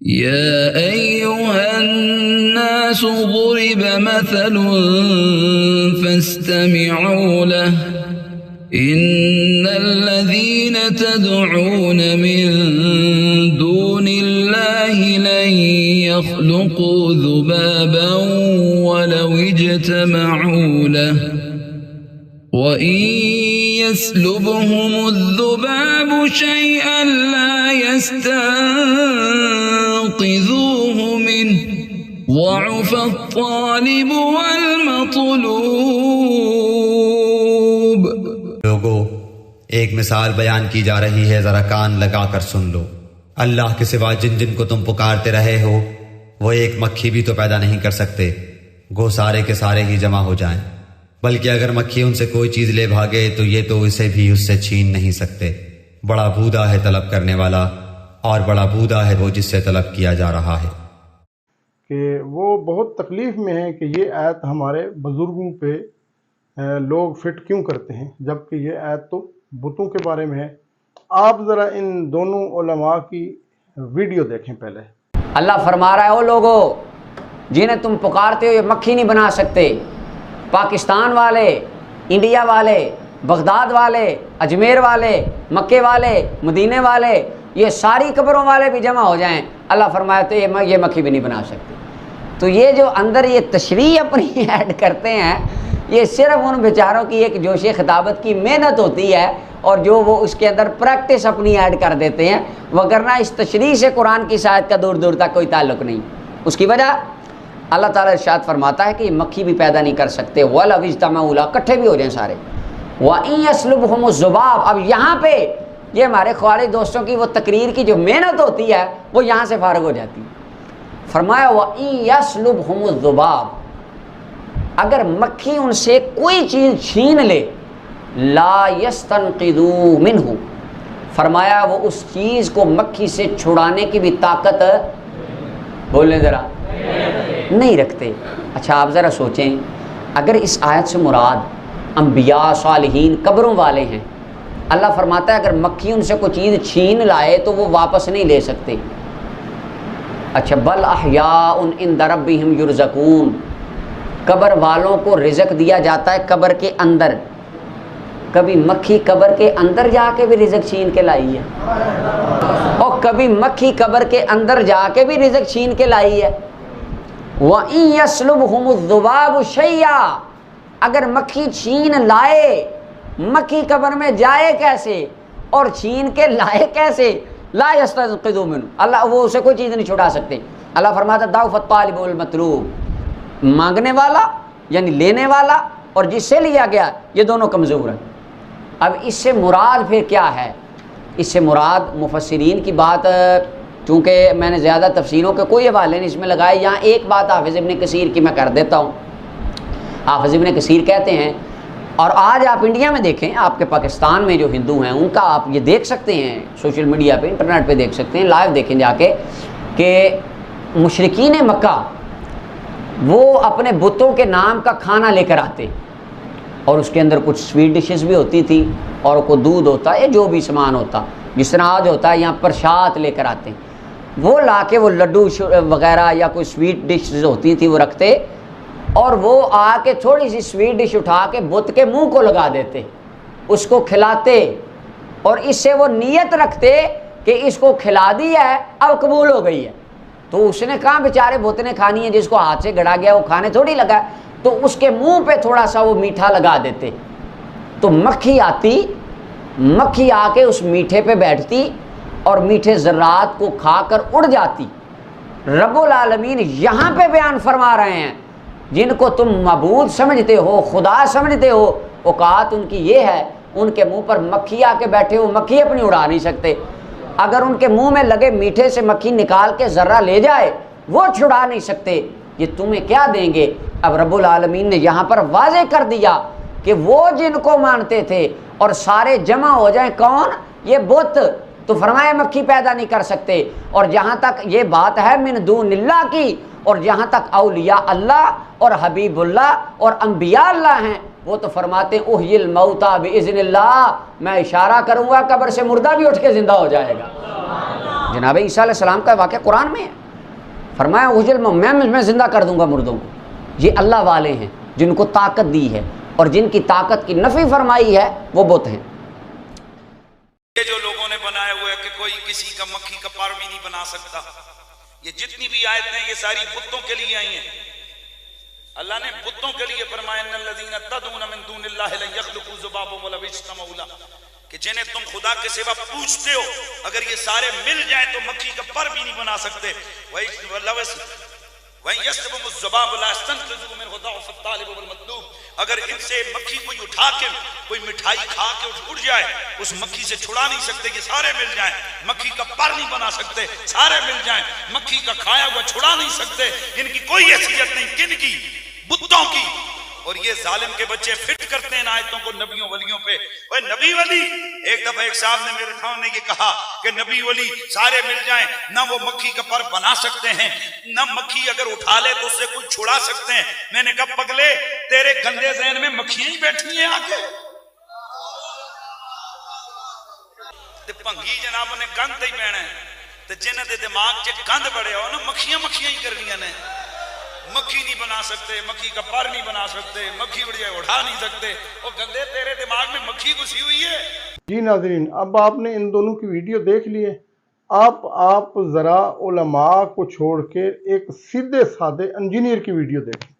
يا أيها الناس ضرب مثل فاستمعوا له إن الذين تدعون من دون الله لن يخلقوا ذبابا ولو اجتمعوا له وَإِن يَسْلُبْهُمُ الذُّبَابُ شَيْئًا لَا يَسْتَنقِذُوهُ مِنْهُ ضَعُفَ الطَّالِبُ وَالْمَطْلُوبُ۔ لوگو، ایک مثال بیان کی جا رہی ہے، ذرا کان لگا کر سن لو۔ اللہ کے سوا جن جن کو تم پکارتے رہے ہو وہ ایک مکھی بھی تو پیدا نہیں کر سکتے، گو سارے کے سارے ہی جمع ہو جائیں، بلکہ اگر مکھی ان سے کوئی چیز لے بھاگے تو یہ تو اسے بھی اس سے چھین نہیں سکتے۔ بڑا بودا ہے طلب کرنے والا اور بڑا بودا ہے وہ جس سے طلب کیا جا رہا ہے۔ کہ وہ بہت تکلیف میں ہیں کہ یہ آیت ہمارے بزرگوں پہ لوگ فٹ کیوں کرتے ہیں، جبکہ یہ آیت تو بتوں کے بارے میں ہے۔ آپ ذرا ان دونوں علماء کی ویڈیو دیکھیں پہلے۔ اللہ فرما رہا ہے، او لوگو جنہیں تم پکارتے ہو یہ مکھی نہیں بنا سکتے۔ پاکستان والے، انڈیا والے، بغداد والے، اجمیر والے، مکے والے، مدینے والے، یہ ساری قبروں والے بھی جمع ہو جائیں، اللہ فرمایا تو یہ مکھی بھی نہیں بنا سکتے۔ تو یہ جو اندر یہ تشریح اپنی ایڈ کرتے ہیں، یہ صرف ان بیچاروں کی ایک جوش خطابت کی محنت ہوتی ہے اور جو وہ اس کے اندر پریکٹس اپنی ایڈ کر دیتے ہیں، وگرنہ اس تشریح سے قرآن کی آیت کا دور دور تک کوئی تعلق نہیں۔ اس کی وجہ اللہ تعالیٰ ارشاد فرماتا ہے کہ یہ مکھی بھی پیدا نہیں کر سکتے، وَلَوْ اجْتَمَعُوا لَهُ، اکٹھے بھی ہو جائیں سارے۔ وَإِن يَسْلُبْهُمُ الذُّبَابُ، اب یہاں پہ یہ ہمارے خوارج دوستوں کی وہ تقریر کی جو محنت ہوتی ہے وہ یہاں سے فارغ ہو جاتی ہے۔ فرمایا وَإِن يَسْلُبْهُمُ الذُّبَابُ، اگر مکھی ان سے کوئی چیز چھین لے، لَا يَسْتَنقِذُوا مِنْهُ، فرمایا وہ اس چیز کو مکھی سے چھڑانے کی بھی طاقت، بولیں ذرا، نہیں رکھتے۔ اچھا آپ ذرا سوچیں، اگر اس آیت سے مراد انبیاء، صالحین، قبروں والے ہیں، اللہ فرماتا ہے اگر مکھی ان سے کوئی چیز چھین لائے تو وہ واپس نہیں لے سکتے۔ اچھا بل احیاء عند ربہم یرزقون، قبر والوں کو رزق دیا جاتا ہے قبر کے اندر۔ کبھی مکھی قبر کے اندر جا کے بھی رزق چھین کے لائی ہے اور کبھی مکھی قبر کے اندر جا کے بھی رزق چھین کے لائی ہے۔ وَإِن يَسْلُبْهُمُ الذُّبَابُ شَيْئًا، اگر مکھی چھین لائے، مکھی قبر میں جائے کیسے اور چھین کے لائے کیسے؟ لا يستنقذوا منه، اللہ وہ اسے کوئی چیز نہیں چھڑا سکتے۔ اللہ فرماتا ضعف الطالب والمطلوب، مانگنے والا یعنی لینے والا اور جس سے لیا گیا یہ دونوں کمزور ہیں۔ اب اس سے مراد پھر کیا ہے؟ اس سے مراد مفسرین کی بات، چونکہ میں نے زیادہ تفسیروں کے کوئی حوالے نہیں اس میں لگائے، یہاں ایک بات حافظ ابن کثیر کی میں کر دیتا ہوں۔ حافظ ابن کثیر کہتے ہیں، اور آج آپ انڈیا میں دیکھیں، آپ کے پاکستان میں جو ہندو ہیں ان کا آپ یہ دیکھ سکتے ہیں، سوشل میڈیا پہ، انٹرنیٹ پہ دیکھ سکتے ہیں، لائیو دیکھیں جا کے، کہ مشرکین مکہ وہ اپنے بتوں کے نام کا کھانا لے کر آتے اور اس کے اندر کچھ سویٹ ڈشز بھی ہوتی تھی اور کوئی دودھ ہوتا ہے، جو بھی سامان ہوتا، جس طرح آج ہوتا ہے یہاں پرشاد لے کر آتے ہیں، وہ لا کے وہ لڈو وغیرہ یا کوئی سویٹ ڈشز ہوتی تھی وہ رکھتے اور وہ آ کے تھوڑی سی سویٹ ڈش اٹھا کے بت کے منہ کو لگا دیتے، اس کو کھلاتے اور اس سے وہ نیت رکھتے کہ اس کو کھلا دیا ہے اب قبول ہو گئی ہے۔ تو اس نے کہاں بیچارے بت نے کھانی ہے، جس کو ہاتھ سے گڑا گیا وہ کھانے تھوڑی لگا، تو اس کے منہ پہ تھوڑا سا وہ میٹھا لگا دیتے، تو مکھی آتی، مکھی آ کے اس میٹھے پہ بیٹھتی اور میٹھے ذرات کو کھا کر اڑ جاتی۔ رب العالمین یہاں پہ بیان فرما رہے ہیں جن کو تم معبود سمجھتے ہو، خدا سمجھتے ہو، اوقات ان کی یہ ہے، ان کے منہ پر مکھی آ کے بیٹھے ہو، مکھی اپنی اڑا نہیں سکتے، اگر ان کے منہ میں لگے میٹھے سے مکھی نکال کے ذرہ لے جائے وہ چھڑا نہیں سکتے، یہ تمہیں کیا دیں گے؟ اب رب العالمین نے یہاں پر واضح کر دیا کہ وہ جن کو مانتے تھے اور سارے جمع ہو جائیں، کون؟ یہ بت، تو فرمایا مکھی پیدا نہیں کر سکتے۔ اور جہاں تک یہ بات ہے من دون اللہ کی، اور جہاں تک اولیاء اللہ اور حبیب اللہ اور انبیاء اللہ ہیں، وہ تو فرماتے ہیں احیی الموتیٰ باذن اللہ، میں اشارہ کروں گا قبر سے مردہ بھی اٹھ کے زندہ ہو جائے گا۔ جناب عیسیٰ علیہ السلام کا واقعہ قرآن میں ہے، فرمایا احیی الموتیٰ، میں زندہ کر دوں گا مردوں کو۔ یہ اللہ والے ہیں جن کو طاقت دی ہے، اور جن کی طاقت کی نفی فرمائی ہے وہ بت ہیں۔ یہ جو لوگوں نے بنایا ہوا ہے کہ کوئی کسی کا مکھی کا پر بھی نہیں بنا سکتا، یہ جتنی بھی آیتیں ہیں یہ ساری بتوں کے لیے آئی ہیں۔ اللہ نے بتوں کے لیے فرمایا ان الذین تدعون من دون اللہ لن یخلقوا ذبابا ولو اجتمعوا لہ، کہ جنہیں تم خدا کے سوا پوچھتے ہو اگر یہ سارے مل جائیں تو مکھی کا پر بھی نہیں بنا سکتے۔ وَإِن يَسْلُبْهُمُ الذُّبَابُ لَا يَسْتَنقِذُوهُ مِنْهُ ضَعْفَ الطَّالِبِ وَالْمَطْلُوبِ، اگر ان سے مکھی کوئی اٹھا کے کوئی مٹھائی کھا کے اٹھ جائے اس مکھی سے چھڑا نہیں سکتے کہ سارے مل جائیں۔ مکھی کا پر نہیں بنا سکتے، سارے مل جائیں۔ مکھی کا کھایا ہوا چھڑا نہیں سکتے، ان کی کوئی حیثیت نہیں۔ کن کی؟ بتوں کی۔ اور یہ ظالم کے بچے فٹ کرتے ہیں آیتوں کو نبیوں ولیوں پہ۔ اوے نبی ولی، ایک دفعہ ایک صاحب نے میرے سامنے یہ کہا کہ نبی ولی سارے مل جائیں، نہ وہ مکھی کا پر بنا سکتے ہیں، نہ مکھی اگر اٹھا لے تو اس سے کوئی چھڑا سکتے ہیں۔ میں نے کہا پگلے تیرے گندے ذہن میں مکھیاں ہی بیٹھی ہیں آگے۔ تے پنگی جناب نے گند ہی پینا ہے، تے جنہ دے دماغ چ گند بڑے ہو نا مکھیاں ہی کرنیاں نے۔ مکھی نہیں بنا سکتے، مکھی کا پر نہیں بنا سکتے، مکھی اڑ جائے اٹھا نہیں سکتے۔ وہ گندے تیرے دماغ میں مکھی گھسی ہوئی ہے۔ جی ناظرین، اب آپ نے ان دونوں کی ویڈیو دیکھ لیے، آپ ذرا علماء کو چھوڑ کے ایک سیدھے سادے انجینئر کی ویڈیو دیکھیں۔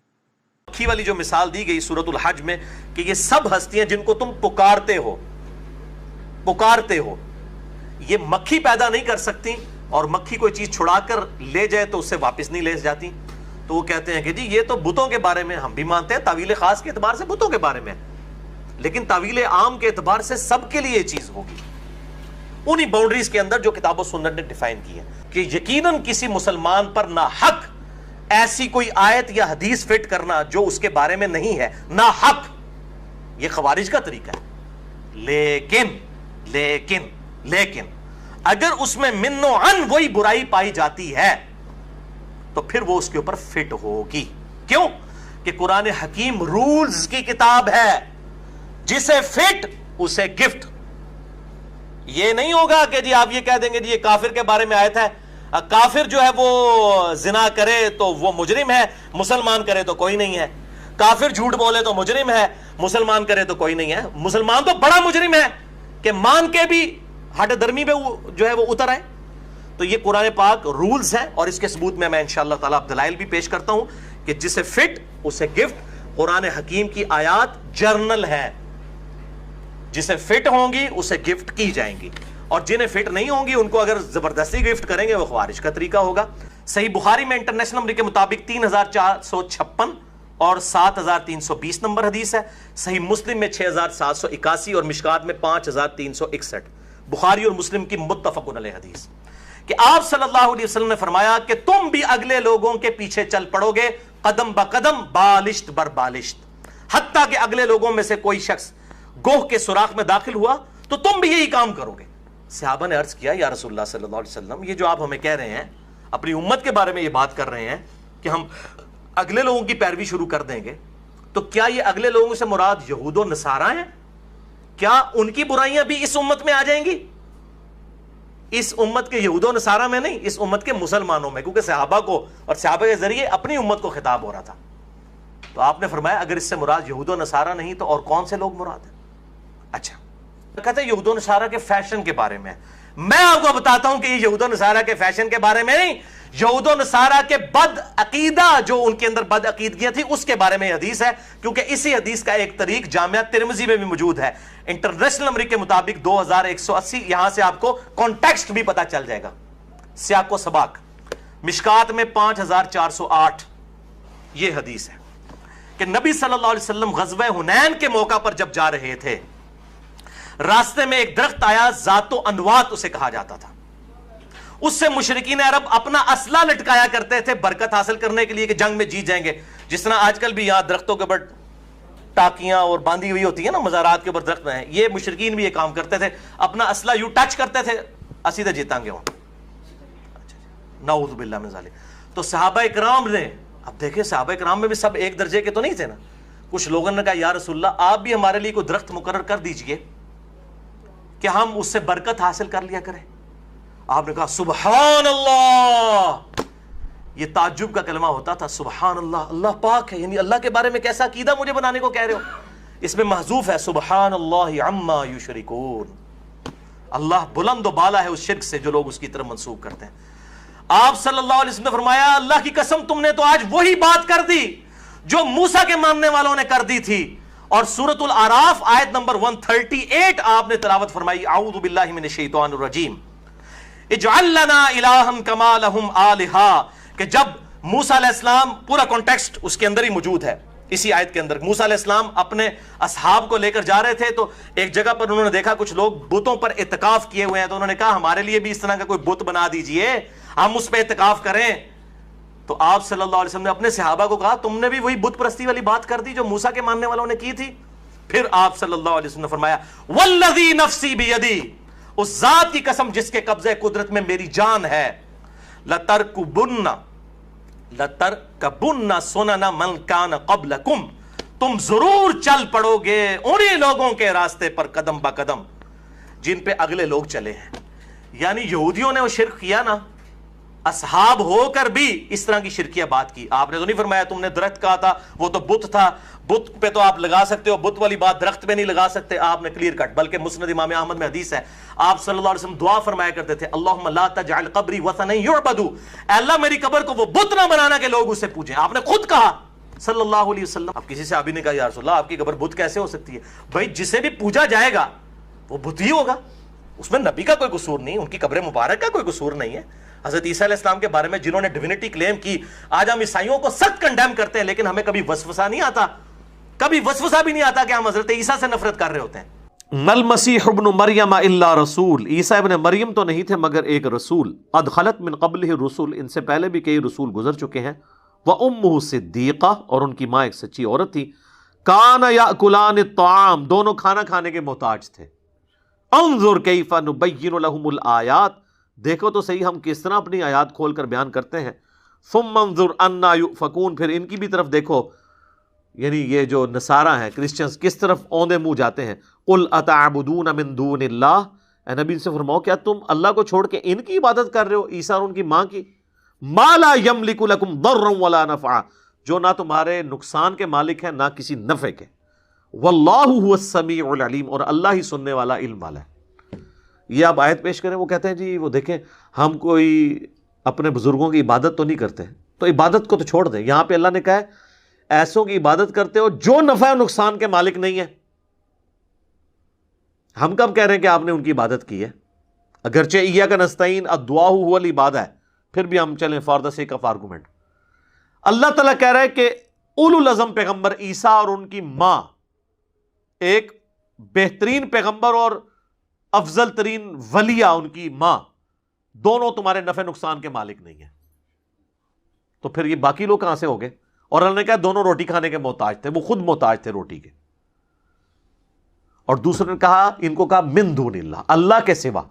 مکھی والی جو مثال دی گئی سورۃ الحج میں کہ یہ سب ہستیاں جن کو تم پکارتے ہو، یہ مکھی پیدا نہیں کر سکتی، اور مکھی کوئی چیز چھڑا کر لے جائے تو اس سے واپس نہیں لے جاتی۔ تو وہ کہتے ہیں کہ جی یہ تو بتوں کے بارے میں ہم بھی مانتے ہیں، تعویل خاص کے اعتبار سے بتوں کے بارے میں، لیکن تعویل عام کے اعتبار سے سب کے لیے یہ چیز ہوگی انہی باؤنڈریز کے اندر جو کتاب و سنت نے ڈیفائن کی ہے کہ یقیناً کسی مسلمان پر ناحق ایسی کوئی آیت یا حدیث فٹ کرنا جو اس کے بارے میں نہیں ہے، ناحق، یہ خوارج کا طریقہ ہے۔ لیکن اگر اس میں من و عن وہی برائی پائی جاتی ہے تو پھر وہ اس کے اوپر فٹ ہوگی۔ کیوں؟ کہ قرآن حکیم رولز کی کتاب ہے، جسے فٹ اسے گفٹ۔ یہ نہیں ہوگا کہ جی آپ یہ کہہ دیں گے جی یہ کافر کے بارے میں آیت ہے، کافر جو ہے وہ زنا کرے تو وہ مجرم ہے، مسلمان کرے تو کوئی نہیں ہے، کافر جھوٹ بولے تو مجرم ہے، مسلمان کرے تو کوئی نہیں ہے۔ مسلمان تو بڑا مجرم ہے کہ مان کے بھی ہٹ درمی پہ جو ہے وہ اتر آئے۔ تو یہ قرآن پاک رولز ہیں، اور اس کے ثبوت میں انشاءاللہ تعالیٰ دلائل بھی پیش کرتا ہوں کہ جسے فٹ اسے گفٹ۔ قرآن حکیم کی آیات جرنل ہے، جسے فٹ ہوں گی اسے گفٹ کی جائیں گی، اور جنہیں فٹ نہیں ہوں گی ان کو اگر زبردستی گفٹ کریں گے وہ خوارج کا طریقہ ہوگا۔ صحیح بخاری میں انٹرنیشنل نمبر کے مطابق 3456 اور 7320 نمبر حدیث ہے۔ صحیح مسلم میں 6781 اور مشکات میں 5361، بخاری اور مسلم کی متفق علیہ حدیث، کہ آپ صلی اللہ علیہ وسلم نے فرمایا کہ تم بھی اگلے لوگوں کے پیچھے چل پڑو گے قدم بقدم، بالشت بر بالشت، حتیٰ کہ اگلے لوگوں میں سے کوئی شخص گوہ کے سوراخ میں داخل ہوا تو تم بھی یہی کام کرو گے۔ صحابہ نے عرض کیا یا رسول اللہ صلی اللہ علیہ وسلم، یہ جو آپ ہمیں کہہ رہے ہیں، اپنی امت کے بارے میں یہ بات کر رہے ہیں کہ ہم اگلے لوگوں کی پیروی شروع کر دیں گے، تو کیا یہ اگلے لوگوں سے مراد یہود و نصارہ ہیں؟ کیا ان کی برائیاں بھی اس امت میں آ جائیں گی؟ اس امت کے یہود و نصارہ میں نہیں، اس امت کے مسلمانوں میں، کیونکہ صحابہ کو اور صحابہ کے ذریعے اپنی امت کو خطاب ہو رہا تھا۔ تو آپ نے فرمایا اگر اس سے مراد یہود و نصارہ نہیں تو اور کون سے لوگ مراد ہیں؟ اچھا، کہتے ہیں یہود و نصارہ کے فیشن کے بارے میں۔ میں آپ کو بتاتا ہوں کہ یہ یہود و نصارہ کے فیشن کے بارے میں نہیں، یہود و نصارہ کے بد عقیدہ، جو ان کے اندر بد عقیدگیاں تھی، اس کے بارے میں حدیث ہے، کیونکہ اسی حدیث کا ایک طریق جامعہ ترمذی میں بھی موجود ہے انٹرنیشنل نمبر کے مطابق 2180۔ یہاں سے آپ کو کانٹیکسٹ بھی پتا چل جائے گا، سیاق و سباق۔ مشکات میں 5408 یہ حدیث ہے کہ نبی صلی اللہ علیہ وسلم غزوہ حنین کے موقع پر جب جا رہے تھے، راستے میں ایک درخت آیا، ذات و انوات اسے کہا جاتا تھا۔ اس سے مشرکین عرب اپنا اسلحہ لٹکایا کرتے تھے برکت حاصل کرنے کے لیے کہ جنگ میں جیت جائیں گے، جس طرح آج کل بھی یہاں درختوں کے اوپر ٹاکیاں اور باندھی ہوئی ہوتی ہیں نا، مزارات کے اوپر درخت ہیں، یہ مشرکین بھی یہ کام کرتے تھے، اپنا اسلحہ یوں ٹچ کرتے تھے اسی تے جیتاں گے ہوں. نعوذ باللہ من ذالک. تو صحابہ اکرام نے, اب دیکھیں صحابہ اکرام میں بھی سب ایک درجے کے تو نہیں تھے نا. کچھ لوگوں نے کہا یا رسول اللہ آپ بھی ہمارے لیے کوئی درخت مقرر کر دیجئے کہ ہم اس سے برکت حاصل کر لیا کریں. آپ نے کہا سبحان اللہ. یہ تعجب کا کلمہ ہوتا تھا, سبحان اللہ, اللہ پاک ہے, یعنی اللہ کے بارے میں کیسا عقیدہ مجھے بنانے کو کہہ رہے ہو. اس میں محذوف ہے سبحان اللہ عما یشرکون. اللہ بلند و بالا ہے اس شرک سے جو لوگ اس کی طرف منسوب کرتے ہیں. آپ صلی اللہ علیہ وسلم نے فرمایا اللہ کی قسم تم نے تو آج وہی بات کر دی جو موسیٰ کے ماننے والوں نے کر دی تھی. اور سورۃ الاعراف آیت نمبر 138 آپ نے تلاوت فرمائی, اعوذ باللہ من الشیطان الرجیم اجعل لنا الہا کما لہم آلہا. کہ جب موسیٰ علیہ السلام, پورا کانٹیکسٹ اس کے اندر ہی موجود ہے اسی آیت کے اندر, موسیٰ علیہ السلام اپنے اصحاب کو لے کر جا رہے تھے تو ایک جگہ پر انہوں نے دیکھا کچھ لوگ بتوں پر اعتکاف کیے ہوئے ہیں, تو انہوں نے کہا ہمارے لیے بھی اس طرح کا کوئی بت بنا دیجئے, ہم اس پہ اعتکاف کریں. تو آپ صلی اللہ علیہ وسلم نے اپنے صحابہ کو کہا تم نے بھی وہی بت پرستی والی بات کر دی جو موسیٰ کے ماننے والوں نے کی تھی. پھر آپ صلی اللہ علیہ وسلم نے فرمایا والذی نفسی بیدی, اس ذات کی قسم جس کے قبضے قدرت میں میری جان ہے, لترکبن سنن من کان قبلکم, تم ضرور چل پڑو گے انہی لوگوں کے راستے پر قدم با قدم جن پہ اگلے لوگ چلے ہیں. یعنی یہودیوں نے وہ شرک کیا نا, اصحاب ہو کر بھی اس طرح کی شرکیہ بات کی. آپ نے تو نہیں فرمایا تم نے درخت کہا تھا وہ تو بت تھا, بت پہ تو آپ لگا سکتے ہو, بت والی بات درخت پہ نہیں لگا سکتے. آپ نے کلیئر کٹ, بلکہ مسند امام احمد میں حدیث ہے آپ صلی اللہ علیہ وسلم دعا فرمایا کرتے تھے اللہم لا تجعل قبری وثنا یعبد, اے اللہ میری قبر کو وہ بت نہ بنانا کہ لوگ اسے پوجیں. آپ نے خود کہا صلی اللہ علیہ وسلم. اب کسی صحابی نے کہا یا رسول اللہ آپ کی قبر بت کیسے ہو سکتی ہے؟ بھائی جسے بھی پوجا جائے گا وہ بت ہی ہوگا, اس میں نبی کا کوئی قصور نہیں, ان کی قبر مبارک کا کوئی قصور نہیں ہے. حضرت عیسیٰ علیہ السلام کے بارے میں جنہوں نے ڈیوینٹی کلیم کی, آج ہم عیسائیوں کو سخت کنڈیم کرتے ہیں, لیکن ہمیں کبھی وسوسہ نہیں آتا, کبھی وسوسہ بھی نہیں آتا کہ ہم حضرت عیسیٰ سے نفرت کر رہے ہوتے ہیں. مل مسیح ابن مریم الا رسول, عیسیٰ ابن مریم تو نہیں تھے مگر ایک رسول. قد خلت من قبلہ الرسل, ان سے پہلے بھی کئی رسول گزر چکے ہیں. وامہ صدیقہ, اور ان کی ماں ایک سچی عورت تھی. کان یاکلان الطعام, دونوں کھانا کھانے کے محتاج تھے. انظر کیف نبین لہم الآیات, دیکھو تو صحیح ہم کس طرح اپنی آیات کھول کر بیان کرتے ہیں. ثم انظر انا یؤفکون, پھر ان کی بھی طرف دیکھو, یعنی یہ جو نصارہ ہیں کرسچنز کس طرف اوندے منہ جاتے ہیں. قل اتعبدون من دون اللہ, اے نبی سے فرماؤ کیا تم اللہ کو چھوڑ کے ان کی عبادت کر رہے ہو, عیسیٰ اور ان کی ماں کی. ما لا یملک لکم ضرا ولا نفعا, جو نہ تمہارے نقصان کے مالک ہیں نہ کسی نفع کے. واللہ هو السمیع العلیم, اور اللہ ہی سننے والا علم والا ہے. یہ آپ آیت پیش کریں, وہ کہتے ہیں جی وہ دیکھیں ہم کوئی اپنے بزرگوں کی عبادت تو نہیں کرتے, تو عبادت کو تو چھوڑ دیں. یہاں پہ اللہ نے کہا ہے ایسوں کی عبادت کرتے ہو جو نفع و نقصان کے مالک نہیں ہے. ہم کب کہہ رہے ہیں کہ آپ نے ان کی عبادت کی ہے؟ اگرچہ ایاک نستعین الدعاء هو العبادہ ہے, پھر بھی ہم چلیں for the sake of argument. اللہ تعالیٰ کہہ رہا ہے کہ اولو العزم پیغمبر عیسیٰ اور ان کی ماں, ایک بہترین پیغمبر اور افضل ترین ولیہ ان کی ماں, دونوں تمہارے نفع نقصان کے مالک نہیں ہیں. تو پھر یہ باقی لوگ کہاں سے ہو گئے؟ اور اللہ نے کہا دونوں روٹی کھانے کے محتاج تھے, وہ خود محتاج تھے روٹی کے. اور دوسرے نے کہا, ان کو کہا من دون اللہ, اللہ کے سوا.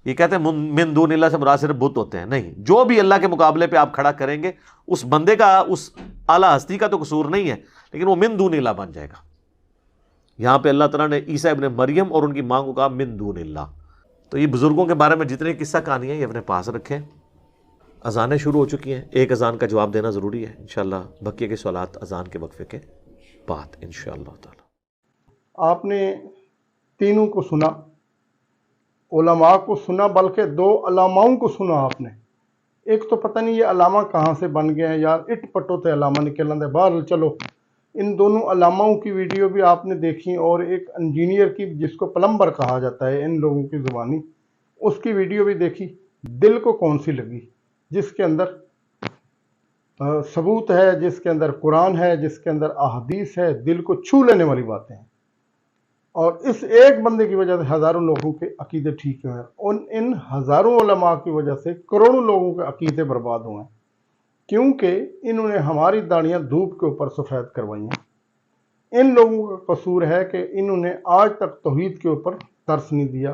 یہ کہتے ہیں من دون اللہ سے مراد صرف بت ہوتے ہیں, نہیں, جو بھی اللہ کے مقابلے پہ آپ کھڑا کریں گے اس بندے کا, اس اعلیٰ ہستی کا تو قصور نہیں ہے, لیکن وہ من دون اللہ بن جائے گا. یہاں پہ اللہ تعالیٰ نے عیسیٰ ابن مریم اور ان کی ماں کو کہا من دون اللہ. تو یہ بزرگوں کے بارے میں جتنے قصہ کہانی ہیں یہ اپنے پاس رکھیں. اذانیں شروع ہو چکی ہیں, ایک اذان کا جواب دینا ضروری ہے انشاءاللہ, بقیہ کے سوالات اذان کے وقفے کے بعد انشاءاللہ تعالی. آپ نے تینوں کو سنا, علماء کو سنا, بلکہ دو علماؤں کو سنا آپ نے. ایک تو پتہ نہیں یہ علامہ کہاں سے بن گئے ہیں یار, اٹ پٹو تے علامہ نکل دے باہر. چلو ان دونوں علاماؤں کی ویڈیو بھی آپ نے دیکھی, اور ایک انجینئر کی جس کو پلمبر کہا جاتا ہے ان لوگوں کی زبانی, اس کی ویڈیو بھی دیکھی. دل کو کون سی لگی؟ جس کے اندر ثبوت ہے, جس کے اندر قرآن ہے, جس کے اندر احادیث ہے, دل کو چھو لینے والی باتیں ہیں. اور اس ایک بندے کی وجہ سے ہزاروں لوگوں کے عقیدے ٹھیک ہوئے ہیں, اور ان ہزاروں علماء کی وجہ سے کروڑوں لوگوں کے عقیدے برباد ہوئے ہیں, کیونکہ انہوں نے ہماری داڑیاں دھوپ کے اوپر سفید کروائی ہیں. ان لوگوں کا قصور ہے کہ انہوں نے آج تک توحید کے اوپر ترس نہیں دیا,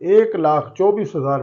1,24,000